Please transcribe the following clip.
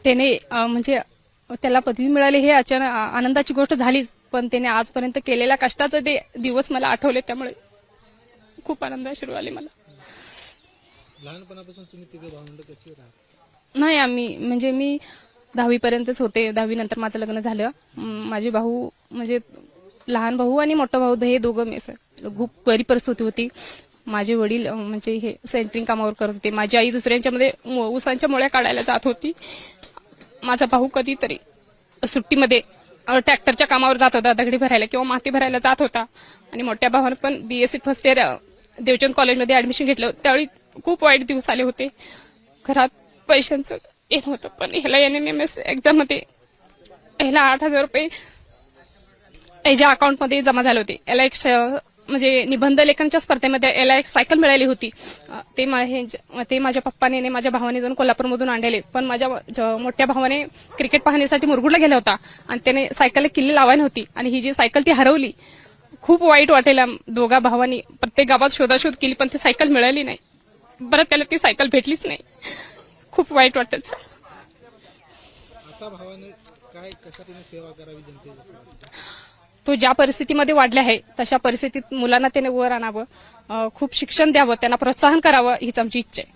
त्याने म्हणजे त्याला पदवी मिळाली हे अचानक आनंदाची गोष्ट झालीच, पण त्याने आजपर्यंत केलेल्या कष्टाचे ते दिवस मला आठवले, त्यामुळे खूप आनंद अश्रू आले मला. लहानपणापासून तुम्ही तिघे भावंड कशी राहत? नाही, आम्ही म्हणजे मी 10वी पर्यंतच होते. 10वी नंतर माझं लग्न झालं. माझे भाऊ म्हणजे लहान भाऊ आणि मोठा भाऊ हे दोघं खूप गरीब परिस्थिती होती. माझे वडील म्हणजे हे सेंटरिंग कामावर करत होते. माझी आई दुसऱ्यांच्या मध्ये ऊसांच्या मोळ्या काढायला जात होती. माझा भाऊ कधीतरी सुट्टीमध्ये ट्रॅक्टरच्या कामावर जात होता, दगडी भरायला किंवा माती भरायला जात होता. आणि मोठ्या भावानं पण BSc फर्स्ट इयर देवचंद कॉलेजमध्ये ऍडमिशन घेतलं. त्यावेळी खूप वाईट दिवस आले होते. घरात पैशांचं येत होतं, पण ह्याला NMMS एक्झाम मध्ये ह्याला 8,000 रुपये ह्याच्या अकाउंटमध्ये जमा झाले होते. याला एक म्हणजे निबंध लेखनच्या स्पर्धेमध्ये याला एक सायकल मिळाली होती. ते माझ्या पप्पाने आणि माझ्या भावाने जाऊन कोल्हापूरमधून आणलेले. पण माझ्या मोठ्या भावाने क्रिकेट पाहण्यासाठी मुरगुडला गेला होता आणि त्याने सायकलला किल्ली लावायला होती आणि ही जी सायकल ती हरवली. खूप वाईट वाटेल. दोघा भावांनी प्रत्येक गावात शोधाशोध केली, पण ती सायकल मिळाली नाही. बरं त्याला ती सायकल भेटलीच नाही. खूप वाईट वाटत. आता भावाने काय कशा तुम्ही सेवा करावी जनतेची? तो ज्या परिस्थितीमध्ये वाढला आहे तशा परिस्थितीत मुलांना त्याने वर आणावं, खूप शिक्षण द्यावं, त्यांना प्रोत्साहन करावं हीच आमची इच्छा आहे.